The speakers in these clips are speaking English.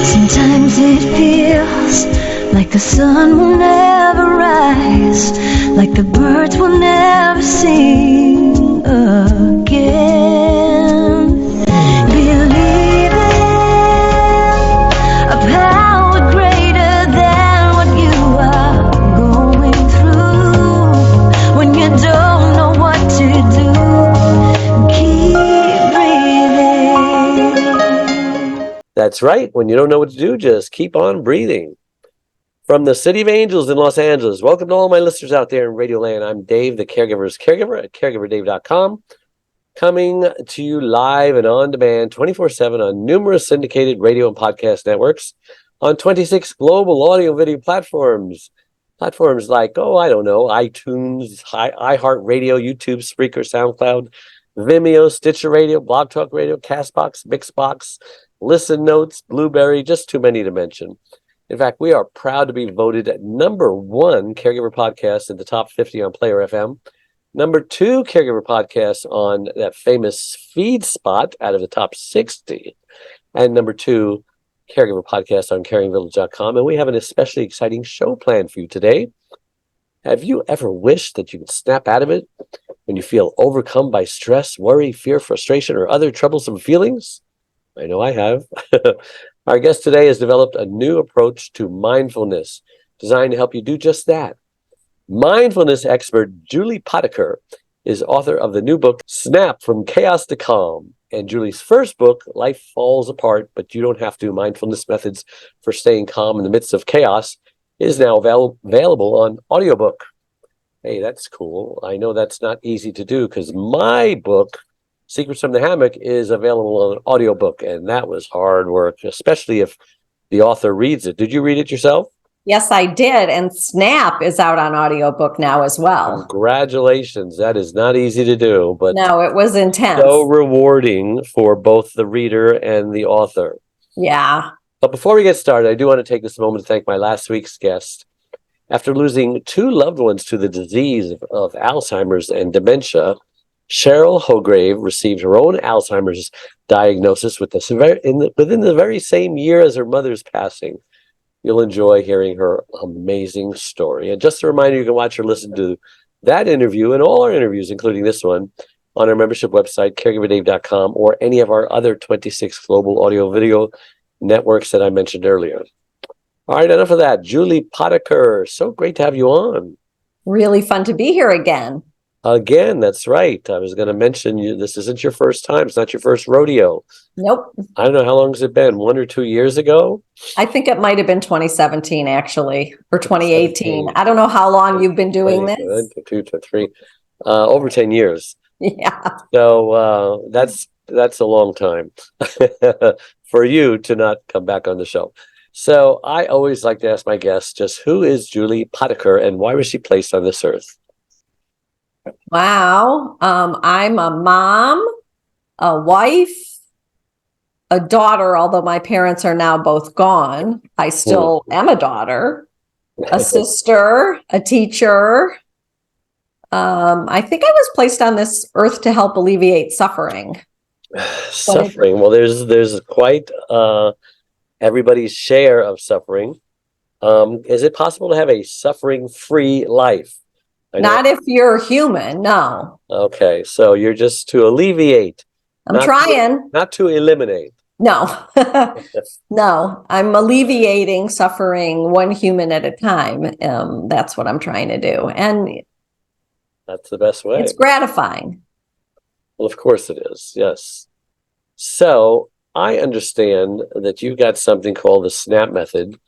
Sometimes it feels like the sun will never rise, like the birds will never sing again. Believe in a power greater than what you are going through. When you don't know what to do, keep breathing. That's right. When you don't know what to do, just keep on breathing. From the City of Angels in Los Angeles, welcome to all my listeners out there in Radio Land. I'm Dave, the Caregiver's Caregiver at caregiverdave.com, coming to you live and on demand 24/7 on numerous syndicated radio and podcast networks, on 26 global audio video platforms. Platforms like, iTunes, iHeartRadio, YouTube, Spreaker, SoundCloud, Vimeo, Stitcher Radio, Blog Talk Radio, Castbox, Mixbox, Listen Notes, Blueberry, just too many to mention. In fact, we are proud to be voted #1 caregiver podcast in the top 50 on Player FM, #2 caregiver podcast on that famous feed spot out of the top 60, and #2 caregiver podcast on caringvillage.com. And we have an especially exciting show planned for you today. Have you ever wished that you could snap out of it when you feel overcome by stress, worry, fear, frustration, or other troublesome feelings? I know I have. Our guest today has developed a new approach to mindfulness designed to help you do just that. Mindfulness expert Julie Potiker is author of the new book, Snap From Chaos to Calm. And Julie's first book, Life Falls Apart, But You Don't Have to, Mindfulness Methods for Staying Calm in the Midst of Chaos, is now available on audiobook. Hey, that's cool. I know that's not easy to do because my book, Secrets from the Hammock, is available on an audiobook, and that was hard work, especially if the author reads it. Did you read it yourself? Yes, I did. And Snap is out on audiobook now as well. Congratulations. That is not easy to do, but no, it was intense. So rewarding for both the reader and the author. Yeah. But before we get started, I do want to take this moment to thank my last week's guest. After losing 2 loved ones to the disease of Alzheimer's and dementia, Cheryl Hograve received her own Alzheimer's diagnosis within the very same year as her mother's passing. You'll enjoy hearing her amazing story. And just a reminder, you can watch or listen to that interview and all our interviews, including this one, on our membership website, caregiverdave.com, or any of our other 26 global audio video networks that I mentioned earlier. All right, enough of that. Julie Potiker, so great to have you on. Really fun to be here again. Again, that's right. I was going to mention this isn't your first time. It's not your first rodeo. Nope. I don't know, how long has it been? 1 or 2 years ago? I think it might have been 2017, actually, or 2018. I don't know how long you've been doing this. 2 to 3, over 10 years. Yeah. So that's a long time for you to not come back on the show. So I always like to ask my guests, just who is Julie Potiker and why was she placed on this earth? Wow. I'm a mom, a wife, a daughter, although my parents are now both gone. I still am a daughter, a sister, a teacher. I think I was placed on this earth to help alleviate suffering. Suffering. Well, there's quite everybody's share of suffering. Is it possible to have a suffering-free life? Not if you're human, no. Okay, so you're just to alleviate. I'm trying. Not to eliminate. No. No, I'm alleviating suffering one human at a time. That's what I'm trying to do. And that's the best way. It's gratifying. Well, of course it is, yes. So I understand that you got something called the SNAP method,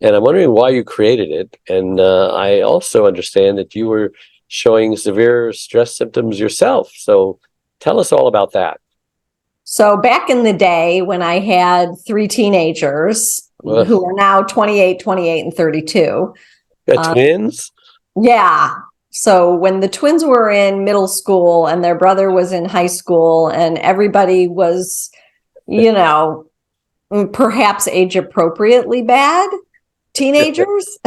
and I'm wondering why you created it. And I also understand that you were showing severe stress symptoms yourself. So tell us all about that. So back in the day when I had 3 teenagers who are now 28, and 32. Twins? Yeah. So when the twins were in middle school and their brother was in high school and everybody was, perhaps age appropriately bad teenagers,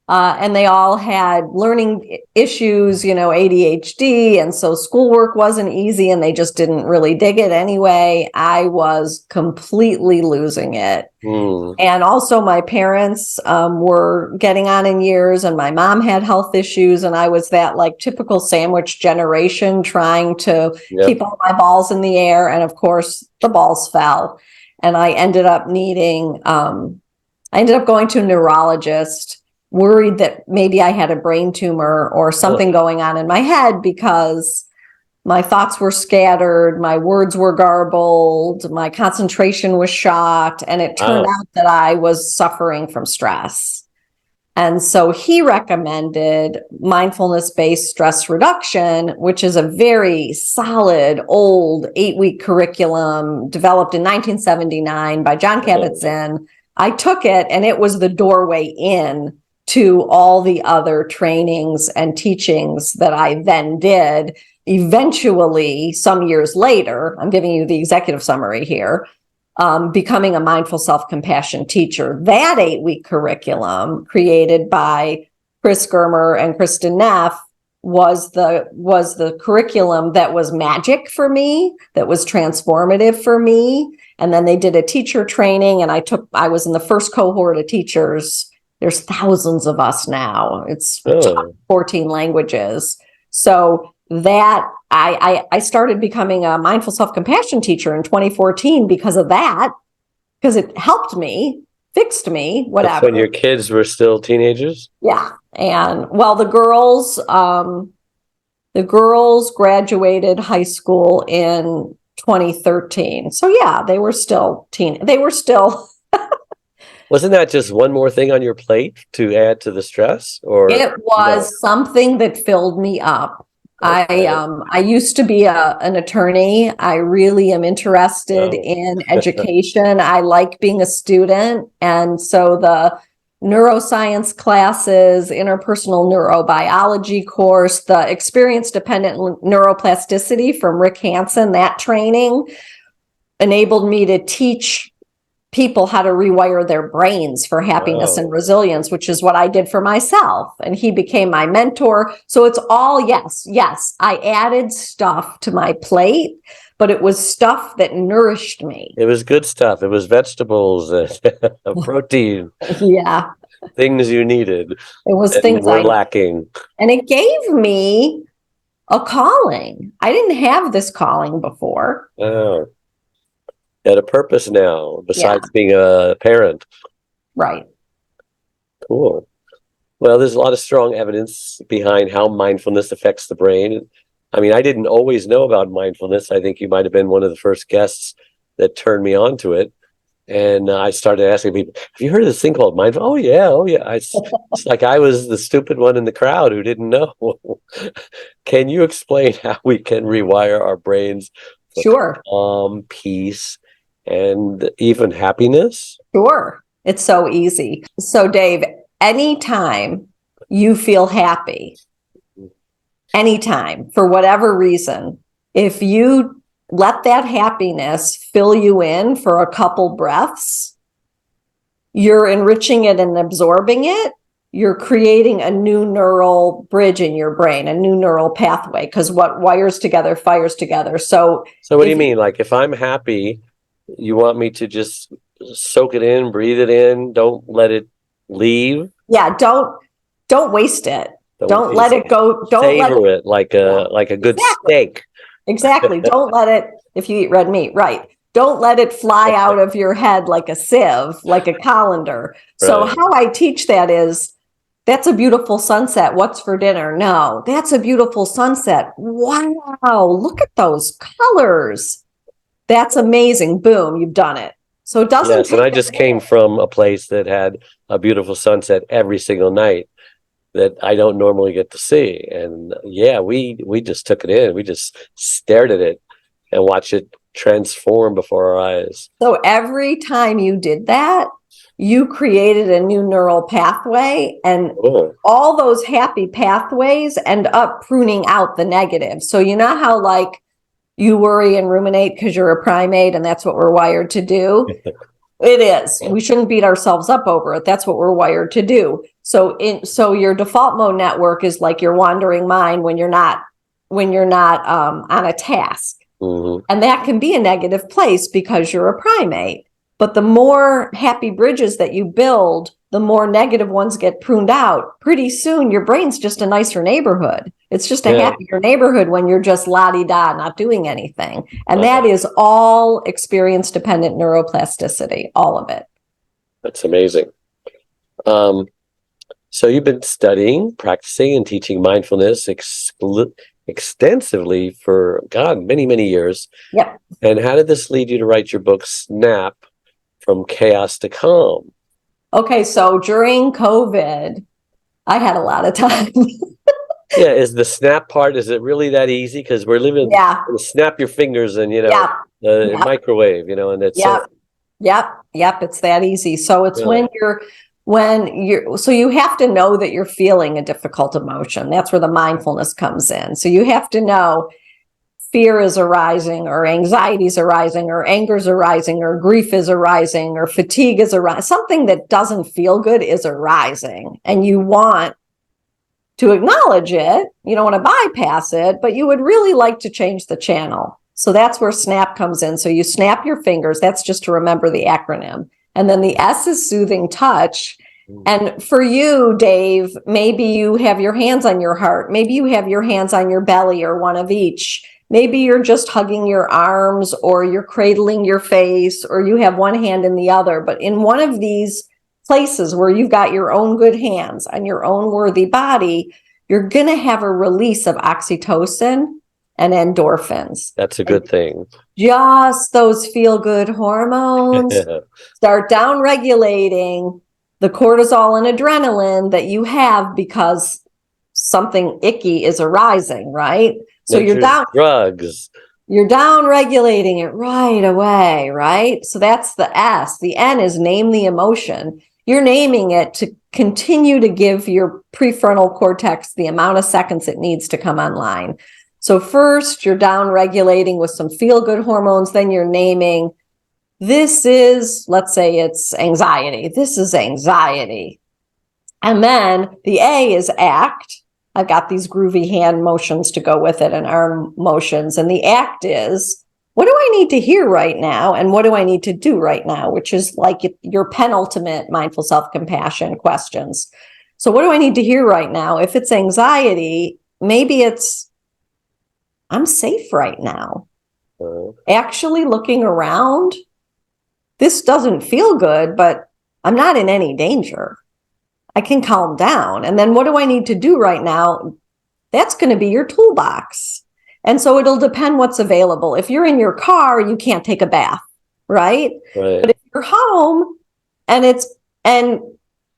And they all had learning issues, ADHD. And so schoolwork wasn't easy and they just didn't really dig it anyway. I was completely losing it. And also my parents were getting on in years and my mom had health issues. And I was that like typical sandwich generation trying to keep all my balls in the air. And of course, the balls fell. And I ended up going to a neurologist, worried that maybe I had a brain tumor or something going on in my head because my thoughts were scattered, my words were garbled, my concentration was shot, and it turned out that I was suffering from stress. And so he recommended mindfulness-based stress reduction, which is a very solid, old 8-week curriculum developed in 1979 by John Kabat-Zinn. I took it and it was the doorway in to all the other trainings and teachings that I then did. Eventually, some years later, I'm giving you the executive summary here, becoming a mindful self-compassion teacher. That 8-week curriculum created by Chris Germer and Kristen Neff was the curriculum that was magic for me, that was transformative for me. And then they did a teacher training and I was in the first cohort of teachers. There's thousands of us now. It's 14 languages. So that I started becoming a mindful self-compassion teacher in 2014 because of that, because it helped me, fixed me, whatever. That's when your kids were still teenagers? Yeah. And well, the girls graduated high school in 2013. So yeah, they were still Wasn't that just one more thing on your plate to add to the stress? Or it was something that filled me up. Okay. I used to be an attorney. I really am interested in education. I like being a student. And so the neuroscience classes, interpersonal neurobiology course, the experience-dependent neuroplasticity from Rick Hansen, that training enabled me to teach people how to rewire their brains for happiness and resilience, which is what I did for myself. And he became my mentor. So it's all, yes, I added stuff to my plate, but it was stuff that nourished me. It was good stuff. It was vegetables, protein. Yeah. Things you needed. It was things were lacking. And it gave me a calling. I didn't have this calling before. Oh. At a purpose now, besides being a parent. Right. Cool. Well, there's a lot of strong evidence behind how mindfulness affects the brain. I mean, I didn't always know about mindfulness. I think you might have been one of the first guests that turned me on to it. And I started asking people, have you heard of this thing called mindfulness? Oh, yeah. It's like I was the stupid one in the crowd who didn't know. Can you explain how we can rewire our brains for Sure. Peace, and even happiness? Sure. It's so easy. So Dave, anytime you feel happy, anytime, for whatever reason, if you let that happiness fill you in for a couple breaths, you're enriching it and absorbing it. You're creating a new neural bridge in your brain, a new neural pathway, because what wires together fires together. So what do you mean? Like if I'm happy, you want me to just soak it in, breathe it in, don't let it leave? Yeah, don't waste it. Don't let it go. Don't savor it like a good steak. Exactly. Don't let it, if you eat red meat, right. Don't let it fly out of your head like a sieve, like a colander. So how I teach that is, that's a beautiful sunset. What's for dinner? No, that's a beautiful sunset. Wow, look at those colors. That's amazing. Boom, you've done it. So it doesn't. Yes, and I just came from a place that had a beautiful sunset every single night that I don't normally get to see. And yeah, we just took it in. We just stared at it and watched it transform before our eyes. So every time you did that, you created a new neural pathway, and all those happy pathways end up pruning out the negative. So you know how like you worry and ruminate because you're a primate and that's what we're wired to do? It is. We shouldn't beat ourselves up over it. That's what we're wired to do. So your default mode network is like your wandering mind when you're not on a task. Mm-hmm. And that can be a negative place because you're a primate. But the more happy bridges that you build, the more negative ones get pruned out. Pretty soon, your brain's just a nicer neighborhood. It's just a happier neighborhood when you're just la-di-da, not doing anything. And that is all experience-dependent neuroplasticity, all of it. That's amazing. So you've been studying, practicing, and teaching mindfulness extensively for, God, many, many years. Yep. And how did this lead you to write your book, Snap, From Chaos to Calm? Okay, so during COVID, I had a lot of time. Yeah, is the snap part, is it really that easy? Because we're living, snap your fingers and, microwave, and it's... Yep, it's that easy. So it's so you have to know that you're feeling a difficult emotion. That's where the mindfulness comes in. So you have to know fear is arising, or anxiety is arising, or anger is arising, or grief is arising, or fatigue is arising. Something that doesn't feel good is arising, and you want to acknowledge it. You don't want to bypass it, but you would really like to change the channel. So that's where SNAP comes in. So you snap your fingers. That's just to remember the acronym. And then the S is soothing touch. And for you, Dave, maybe you have your hands on your heart. Maybe you have your hands on your belly, or one of each. Maybe you're just hugging your arms, or you're cradling your face, or you have one hand in the other. But in one of these places where you've got your own good hands on your own worthy body, you're going to have a release of oxytocin and endorphins. That's a good thing. Just those feel-good hormones start down-regulating the cortisol and adrenaline that you have because something icky is arising, right? So you're down drugs. You're down-regulating it right away, right? So that's the S. The N is name the emotion. You're naming it to continue to give your prefrontal cortex the amount of seconds it needs to come online. So first, you're down-regulating with some feel-good hormones. Then you're naming, this is, let's say it's anxiety. This is anxiety. And then the A is act. I've got these groovy hand motions to go with it and arm motions. And the act is, what do I need to hear right now? And what do I need to do right now? Which is like your penultimate mindful self-compassion questions. So what do I need to hear right now? If it's anxiety, maybe it's, I'm safe right now. Actually looking around, this doesn't feel good, but I'm not in any danger. I can calm down. And then what do I need to do right now? That's going to be your toolbox. And so it'll depend what's available. If you're in your car, you can't take a bath, right? But if you're home and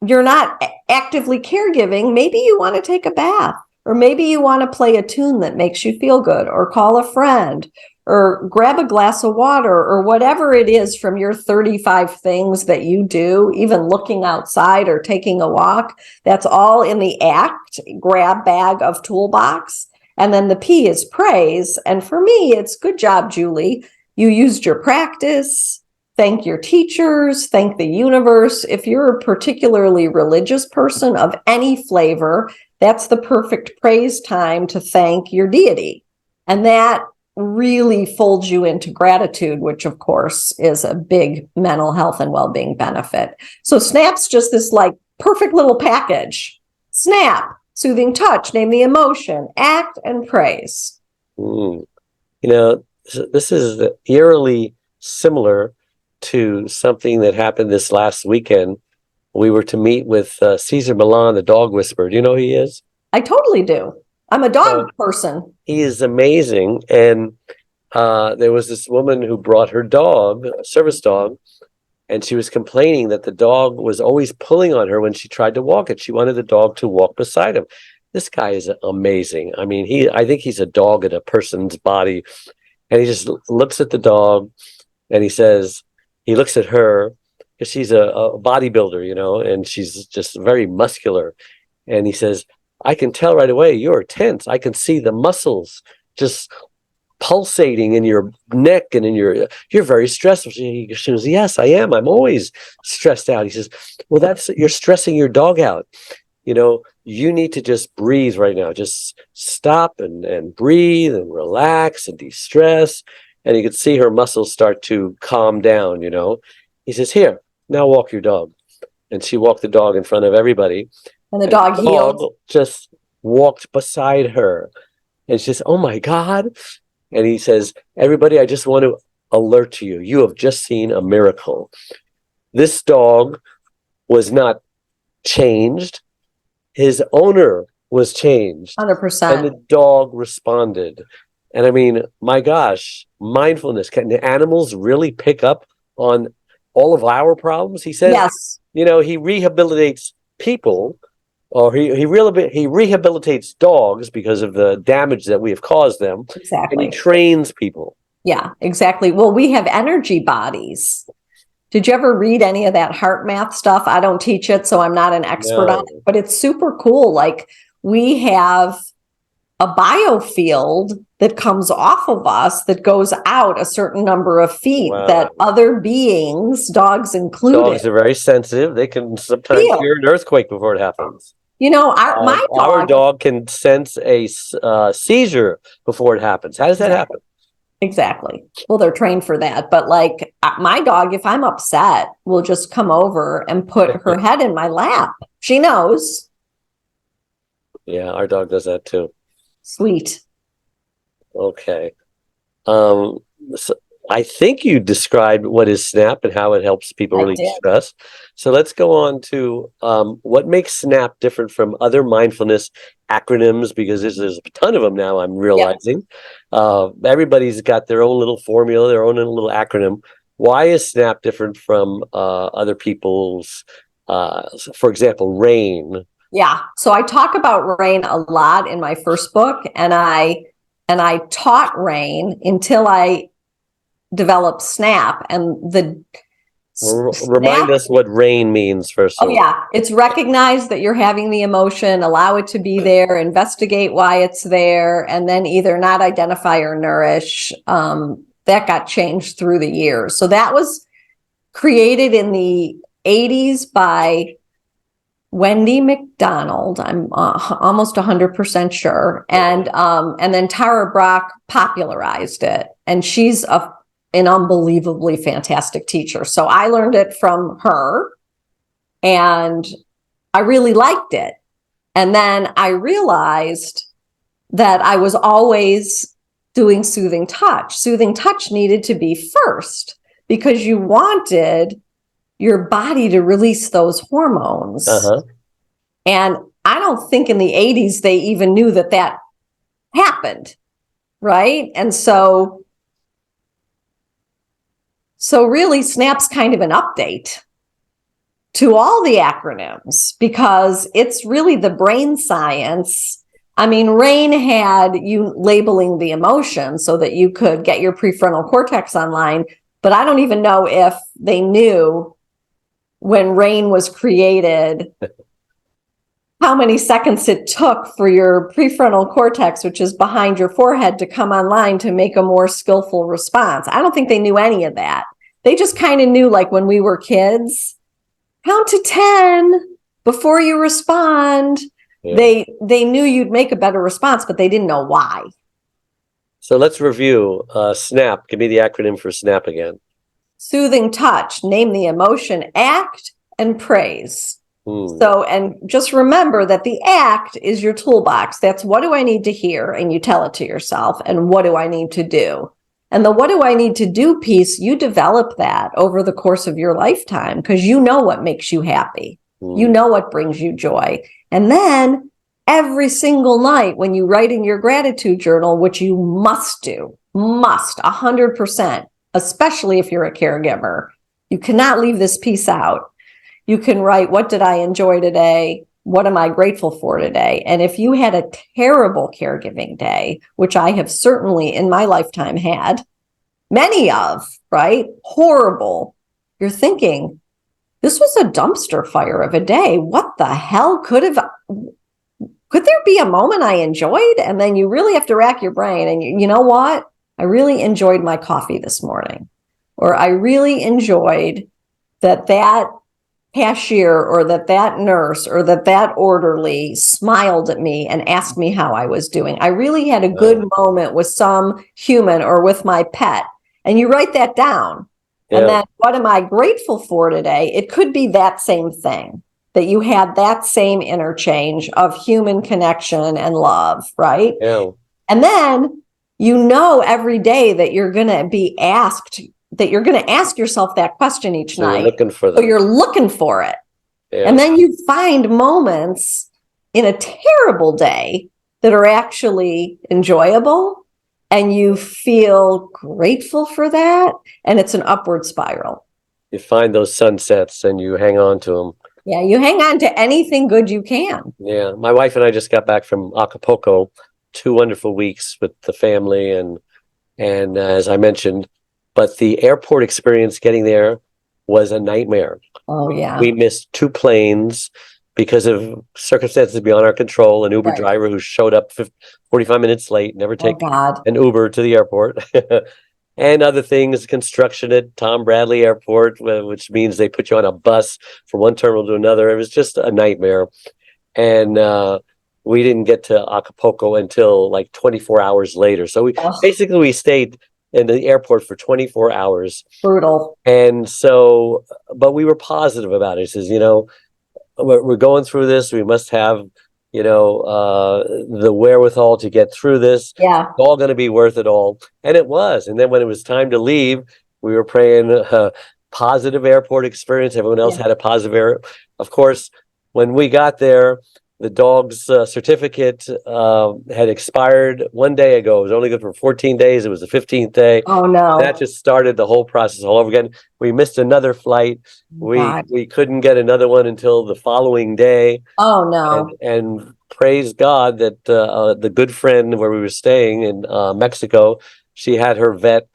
you're not actively caregiving, maybe you want to take a bath. Or maybe you want to play a tune that makes you feel good, or call a friend, or grab a glass of water, or whatever it is from your 35 things that you do, even looking outside or taking a walk. That's all in the act, grab bag of toolbox. And then the P is praise. And for me, it's good job, Julie. You used your practice. Thank your teachers, thank the universe. If you're a particularly religious person of any flavor, that's the perfect praise time to thank your deity. And that really folds you into gratitude, which of course is a big mental health and well-being benefit. So SNAP's just this like perfect little package. SNAP, soothing touch, name the emotion, act, and praise. This is eerily similar to something that happened this last weekend. We were to meet with Cesar Millan, the dog whisperer. Do you know who he is? I totally do. I'm a dog person. He is amazing. And there was this woman who brought her dog, a service dog, and she was complaining that the dog was always pulling on her when she tried to walk it. She wanted the dog to walk beside him. This guy is amazing. I mean, I think he's a dog in a person's body. And he just looks at the dog and he looks at her, because she's a bodybuilder, and she's just very muscular. And he says, I can tell right away, you're tense. I can see the muscles just pulsating in your neck and in you're very stressed. She goes, yes, I am. I'm always stressed out. He says, well, you're stressing your dog out. You need to just breathe right now. Just stop and breathe and relax and de-stress. And you could see her muscles start to calm down, He says, here, now walk your dog. And she walked the dog in front of everybody. And the dog healed. Just walked beside her. And she says, oh my God. And he says, everybody, I just want to alert to you. You have just seen a miracle. This dog was not changed. His owner was changed. 100%. And the dog responded. And I mean, my gosh, mindfulness. Can the animals really pick up on all of our problems? He says, yes. He rehabilitates people, or he rehabilitates dogs because of the damage that we have caused them. Exactly. And he trains people. Yeah, exactly. Well, we have energy bodies. Did you ever read any of that heart math stuff? I don't teach it, so I'm not an expert on it, but it's super cool. Like, we have a biofield that comes off of us that goes out a certain number of feet that other beings, dogs included. Dogs are very sensitive. They can sometimes hear an earthquake before it happens. Our dog can sense a seizure before it happens. How does that happen? Exactly. Well, they're trained for that. But like my dog, if I'm upset, will just come over and put her head in my lap. She knows. Yeah, our dog does that too. Sweet. Okay. So I think you described what is SNAP and how it helps people really stress. So let's go on to what makes SNAP different from other mindfulness acronyms, because there's a ton of them now, I'm realizing. Everybody's got their own little formula, their own little acronym. Why is SNAP different from other people's, for example, RAIN? Yeah. So I talk about RAIN a lot in my first book, and I taught RAIN until I developed SNAP. And remind us what RAIN means first. Oh yeah, it's recognize that you're having the emotion, allow it to be there, investigate why it's there, and then either not identify or nourish. That got changed through the years. So that was created in the 80s by Wendy McDonald. I'm almost 100% sure. And then Tara Brach popularized it. And she's an unbelievably fantastic teacher. So I learned it from her and I really liked it. And then I realized that I was always doing soothing touch. Soothing touch needed to be first because you wanted your body to release those hormones. And I don't think in the 80s they even knew that happened, right? And so really SNAP's kind of an update to all the acronyms because it's really the brain science. I mean, RAIN had you labeling the emotion so that you could get your prefrontal cortex online, but I don't even know if they knew when RAIN was created how many seconds it took for your prefrontal cortex, which is behind your forehead, to come online to make a more skillful response. I don't think they knew any of that. They just kind of knew, like when we were kids, count to 10 before you respond. Yeah. They knew you'd make a better response, but they didn't know why. So let's review SNAP. Give me the acronym for SNAP again. Soothing touch, name the emotion, act, and praise. So, and just remember that the act is your toolbox. That's what do I need to hear? And you tell it to yourself. And what do I need to do? And the what do I need to do piece, you develop that over the course of your lifetime because you know what makes you happy. You know what brings you joy. And then every single night when you write in your gratitude journal, which you must do, 100%, especially if you're a caregiver, you cannot leave this piece out. You can write, what did I enjoy today? What am I grateful for today? And if you had a terrible caregiving day, which I have certainly in my lifetime had many of, right? Horrible. You're thinking, this was a dumpster fire of a day. What the hell could there be a moment I enjoyed? And then you really have to rack your brain and you know what? I really enjoyed my coffee this morning, or I really enjoyed that cashier or that nurse or that orderly smiled at me and asked me how I was doing. I really had a good moment with some human or with my pet. And you write that down. And then what am I grateful for today? It could be that same thing, that you had that same interchange of human connection and love, right? Yeah. And then every day that you're going to be asked, that you're going to ask yourself that question each night. You're looking for them. So you're looking for it. Yeah. And then you find moments in a terrible day that are actually enjoyable, and you feel grateful for that. And it's an upward spiral. You find those sunsets and you hang on to them. Yeah, you hang on to anything good you can. Yeah. My wife and I just got back from Acapulco, 2 wonderful weeks with the family. And as I mentioned, but the airport experience getting there was a nightmare. Oh, yeah. We missed 2 planes because of circumstances beyond our control. An Uber driver who showed up 45 minutes late, never take an Uber to the airport. And other things, construction at Tom Bradley Airport, which means they put you on a bus from one terminal to another. It was just a nightmare. And we didn't get to Acapulco until like 24 hours later. So we stayed in the airport for 24 hours. Brutal. And so, but we were positive about it. It says, we're going through this. We must have, the wherewithal to get through this. Yeah. It's all going to be worth it all. And it was. And then when it was time to leave, we were praying a positive airport experience. Everyone else had a positive Of course, when we got there, the dog's certificate had expired 1 day ago. It was only good for 14 days. It was the 15th day. Oh, no. That just started the whole process all over again. We missed another flight. We couldn't get another one until the following day. Oh, no. And praise God that the good friend where we were staying in Mexico, she had her vet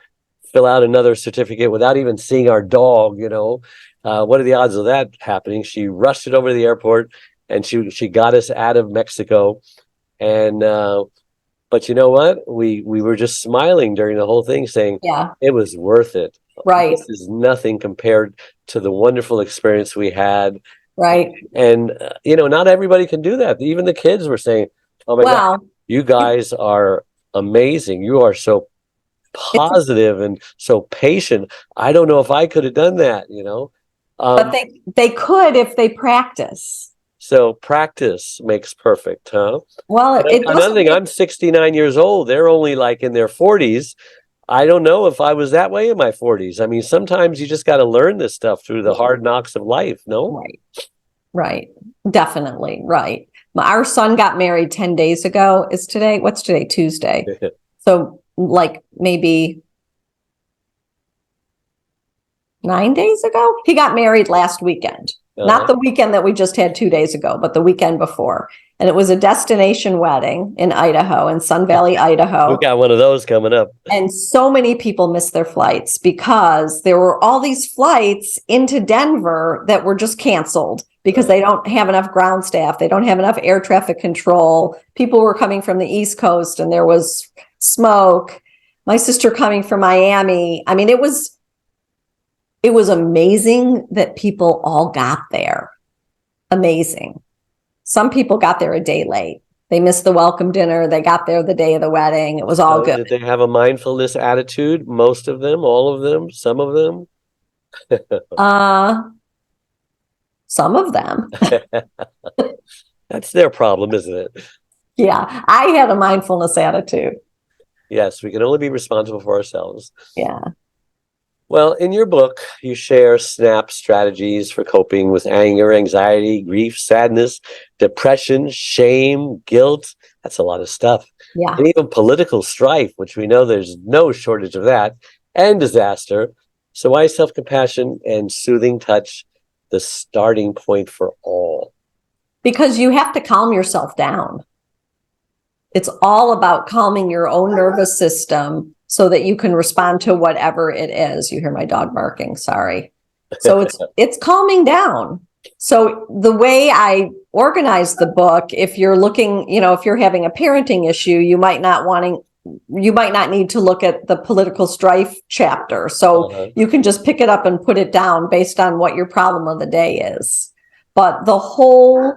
fill out another certificate without even seeing our dog. What are the odds of that happening? She rushed it over to the airport. And she got us out of Mexico. And but you know what? We were just smiling during the whole thing, saying it was worth it. Right. This is nothing compared to the wonderful experience we had. Right. And not everybody can do that. Even the kids were saying, "Oh my God, you guys are amazing. You are so positive and so patient. I don't know if I could have done that, But they could if they practice. So practice makes perfect, huh? Well, another thing, I'm 69 years old. They're only like in their 40s. I don't know if I was that way in my 40s. I mean, sometimes you just got to learn this stuff through the hard knocks of life, no? Right. Definitely. Right. Our son got married 10 days ago. What's today? Tuesday. So like maybe 9 days ago, he got married last weekend. Not the weekend that we just had 2 days ago, but the weekend before. And it was a destination wedding in Idaho, in Sun Valley, Idaho. We've got one of those coming up. And so many people missed their flights because there were all these flights into Denver that were just canceled because they don't have enough ground staff. They don't have enough air traffic control. People were coming from the East Coast and there was smoke. My sister coming from Miami. I mean, it was amazing that people all got there. Amazing. Some people got there a day late. They missed the welcome dinner. They got there the day of the wedding. It was all good. Did they have a mindfulness attitude? Most of them, all of them, some of them? Some of them. That's their problem, isn't it? Yeah, I had a mindfulness attitude. Yes, we can only be responsible for ourselves. Yeah. Well, in your book, you share SNAP strategies for coping with anger, anxiety, grief, sadness, depression, shame, guilt. That's a lot of stuff. Yeah. And even political strife, which we know there's no shortage of that, and disaster. So why is self-compassion and soothing touch the starting point for all? Because you have to calm yourself down. It's all about calming your own nervous system so that you can respond to whatever it is. You hear my dog barking, sorry. So it's calming down. So the way I organize the book, if you're looking, if you're having a parenting issue, you might not you might not need to look at the political strife chapter. So you can just pick it up and put it down based on what your problem of the day is. But the whole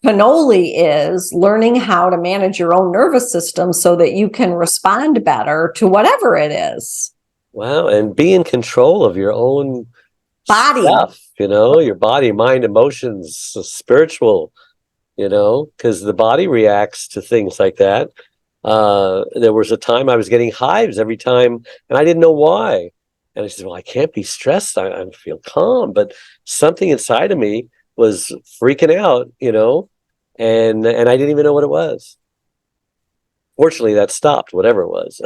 cannoli is learning how to manage your own nervous system so that you can respond better to whatever it is. Wow. And be in control of your own Body stuff, your body, mind, emotions, spiritual, because the body reacts to things like that. There was a time I was getting hives every time, and I didn't know why. And I said, well, I can't be stressed. I feel calm, but something inside of me was freaking out, and I didn't even know what it was. Fortunately, that stopped, whatever it was.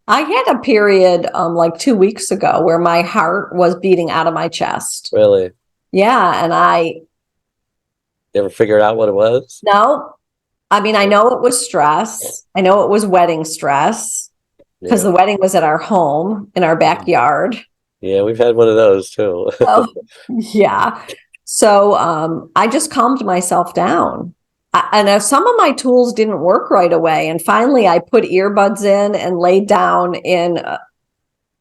I had a period like 2 weeks ago where my heart was beating out of my chest. Really? Yeah. And You ever figured out what it was? No. I mean, I know it was stress. I know it was wedding stress because the wedding was at our home in our backyard. Yeah, we've had one of those too. Yeah. So I just calmed myself down. And some of my tools didn't work right away. And finally, I put earbuds in and laid down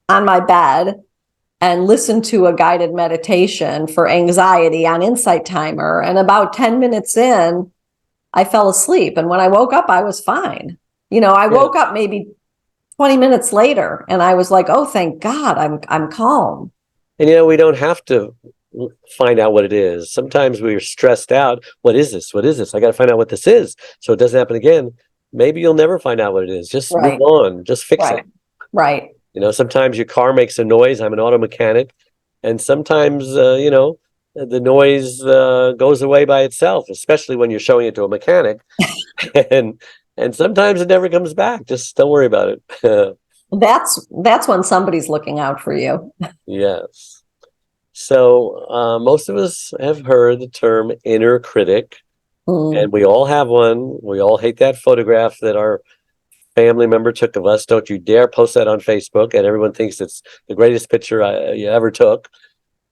on my bed and listened to a guided meditation for anxiety on Insight Timer. And about 10 minutes in, I fell asleep. And when I woke up, I was fine. I woke up maybe 20 minutes later and I was like, oh, thank God, I'm calm. And we don't have to find out what it is. Sometimes we're stressed out. What is this? What is this? I got to find out what this is so it doesn't happen again. Maybe you'll never find out what it is. Just move on. Just fix it. Right. Sometimes your car makes a noise. I'm an auto mechanic. And sometimes, the noise goes away by itself, especially when you're showing it to a mechanic. and sometimes it never comes back. Just don't worry about it. That's when somebody's looking out for you. Yes. So most of us have heard the term inner critic, and we all have one. We all hate that photograph that our family member took of us. Don't you dare post that on Facebook, and everyone thinks it's the greatest picture you ever took.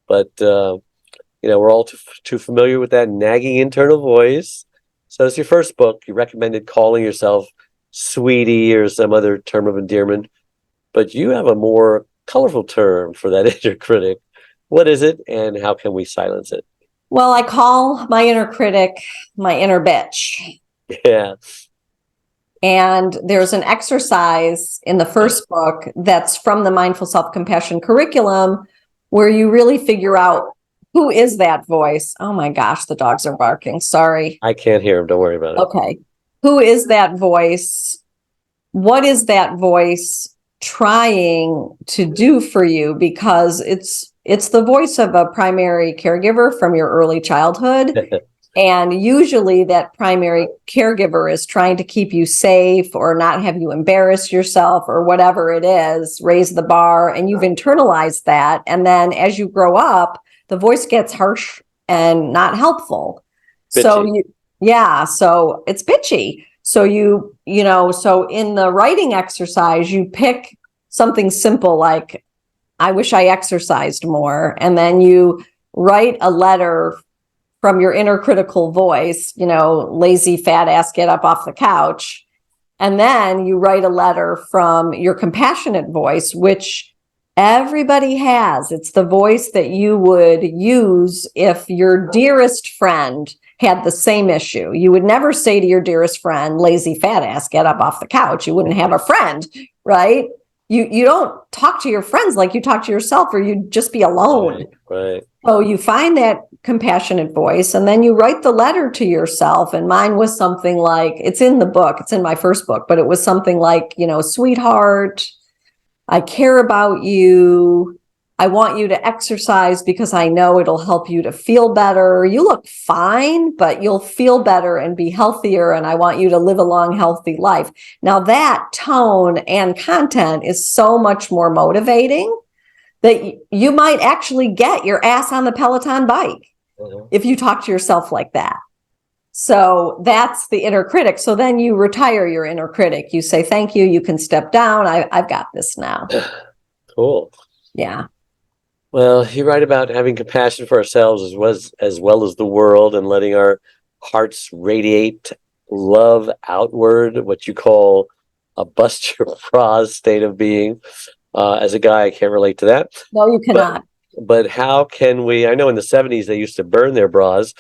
But, we're all too familiar with that nagging internal voice. So it's your first book. You recommended calling yourself sweetie or some other term of endearment, but you have a more colorful term for that inner critic. What is it, and how can we silence it? Well, I call my inner critic my inner bitch. Yeah. And there's an exercise in the first book that's from the Mindful Self-Compassion curriculum where you really figure out who is that voice. Oh my gosh, the dogs are barking. Sorry. I can't hear them. Don't worry about it. Okay. Who is that voice? What is that voice trying to do for you? Because it's the voice of a primary caregiver from your early childhood. And usually that primary caregiver is trying to keep you safe or not have you embarrass yourself or whatever it is, raise the bar, and you've internalized that. And then as you grow up, the voice gets harsh and not helpful. Bitchy. So it's bitchy. So so in the writing exercise, you pick something simple like, I wish I exercised more. And then you write a letter from your inner critical voice, lazy fat ass, get up off the couch. And then you write a letter from your compassionate voice, which everybody has. It's the voice that you would use if your dearest friend had the same issue. You would never say to your dearest friend, lazy fat ass, get up off the couch. You wouldn't have a friend, right? You don't talk to your friends like you talk to yourself, or you'd just be alone. Right. So you find that compassionate voice, and then you write the letter to yourself. And mine was something like, it's in the book, it's in my first book, but it was something like, sweetheart, I care about you. I want you to exercise because I know it'll help you to feel better. You look fine, but you'll feel better and be healthier. And I want you to live a long, healthy life. Now that tone and content is so much more motivating that you might actually get your ass on the Peloton bike if you talk to yourself like that. So that's the inner critic. So then you retire your inner critic. You say, thank you. You can step down. I've got this now. Cool. Yeah. Well, you write about having compassion for ourselves as well as the world, and letting our hearts radiate love outward, what you call a bust your bras state of being. As a guy, I can't relate to that. No, you cannot. But how can we, I know in the 70s they used to burn their bras,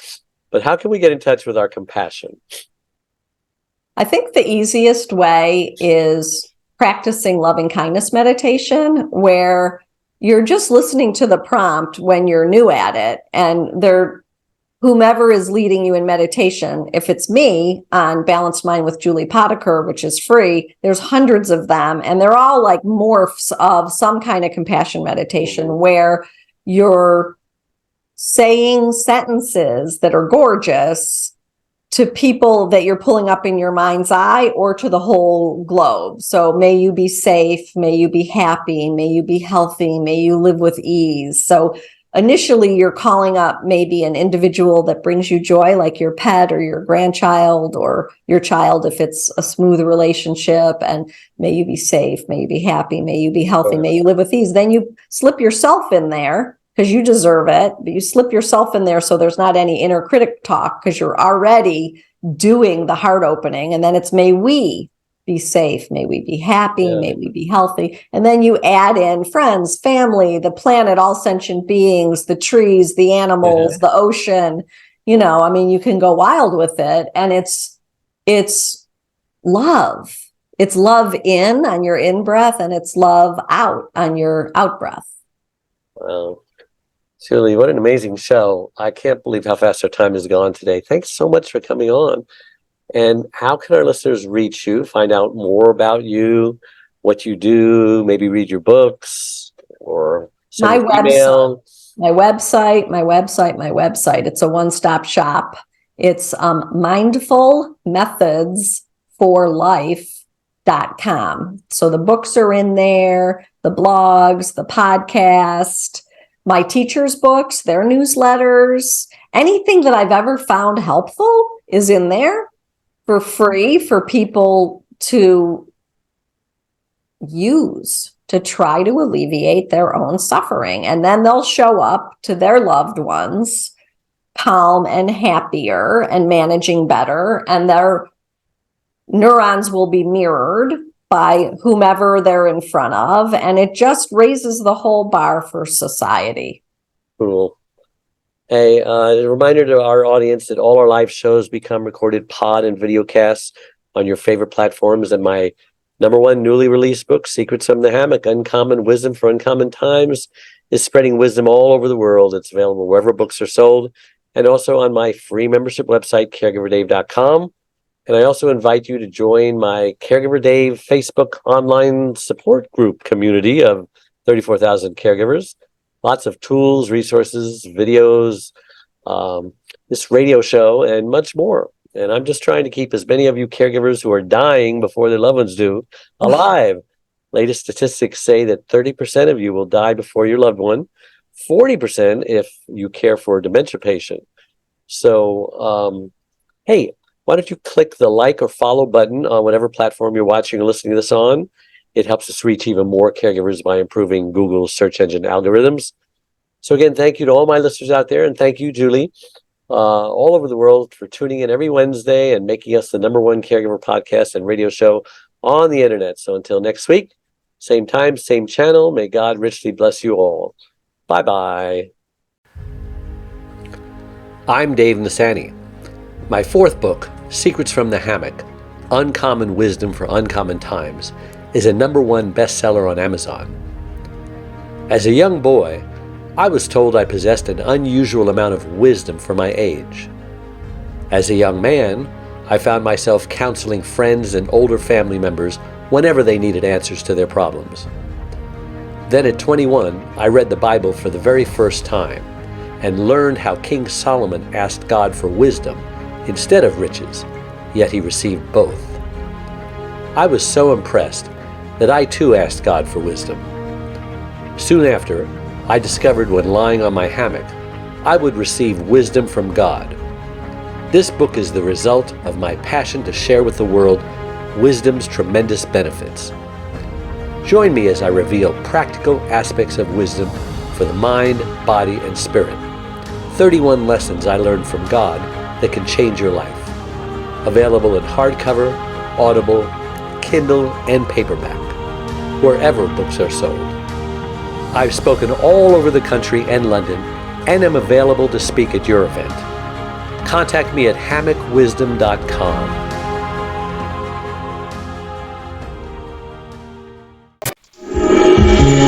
but how can we get in touch with our compassion? I think the easiest way is practicing loving kindness meditation, where you're just listening to the prompt when you're new at it, and whomever is leading you in meditation, if it's me on Balanced Mind with Julie Potiker, which is free, there's hundreds of them, and they're all like morphs of some kind of compassion meditation where you're saying sentences that are gorgeous to people that you're pulling up in your mind's eye or to the whole globe. So may you be safe, may you be happy, may you be healthy, may you live with ease. So initially you're calling up maybe an individual that brings you joy, like your pet or your grandchild or your child if it's a smooth relationship, and may you be safe, may you be happy, may you be healthy, may you live with ease. Then you slip yourself in there because you deserve it, but you slip yourself in there so there's not any inner critic talk because you're already doing the heart opening. And then it's may we be safe, may we be happy, may we be healthy. And then you add in friends, family, the planet, all sentient beings, the trees, the animals, the ocean. You know, I mean, you can go wild with it. And it's love. It's love in on your in breath, and it's love out on your out breath. Wow. Julie, what an amazing show. I can't believe how fast our time has gone today. Thanks so much for coming on. And how can our listeners reach you, find out more about you, what you do, maybe read your books or send an email? My website. It's a one-stop shop. It's mindfulmethod4life.com. So the books are in there, the blogs, the podcast, my teachers' books, their newsletters, anything that I've ever found helpful is in there for free for people to use to try to alleviate their own suffering. And then they'll show up to their loved ones calm and happier and managing better, and their neurons will be mirrored by whomever they're in front of, and it just raises the whole bar for society. Cool. Hey, a reminder to our audience that all our live shows become recorded pod and video casts on your favorite platforms, and my #1 newly released book, Secrets from the Hammock, Uncommon Wisdom for Uncommon Times, is spreading wisdom all over the world. It's available wherever books are sold, and also on my free membership website, caregiverdave.com. And I also invite you to join my Caregiver Dave Facebook online support group community of 34,000 caregivers. Lots of tools, resources, videos, this radio show, and much more. And I'm just trying to keep as many of you caregivers who are dying before their loved ones do alive. Latest statistics say that 30% of you will die before your loved one, 40% if you care for a dementia patient. So, hey, why don't you click the like or follow button on whatever platform you're watching or listening to this on? It helps us reach even more caregivers by improving Google's search engine algorithms. So again, thank you to all my listeners out there, and thank you, Julie, all over the world for tuning in every Wednesday and making us the #1 caregiver podcast and radio show on the internet. So until next week, same time, same channel, may God richly bless you all. Bye-bye. I'm Dave Nasani. My 4th book, Secrets from the Hammock, Uncommon Wisdom for Uncommon Times, is a #1 bestseller on Amazon. As a young boy, I was told I possessed an unusual amount of wisdom for my age. As a young man, I found myself counseling friends and older family members whenever they needed answers to their problems. Then at 21, I read the Bible for the very first time and learned how King Solomon asked God for wisdom instead of riches, yet he received both. I was so impressed that I too asked God for wisdom. Soon after, I discovered when lying on my hammock, I would receive wisdom from God. This book is the result of my passion to share with the world wisdom's tremendous benefits. Join me as I reveal practical aspects of wisdom for the mind, body, and spirit. 31 lessons I learned from God that can change your life. Available in hardcover, Audible, Kindle, and paperback, wherever books are sold. I've spoken all over the country and London, and am available to speak at your event. Contact me at hammockwisdom.com.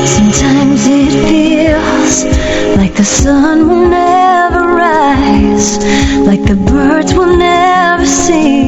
Sometimes it feels like the sun will never rise, like the birds will never sing.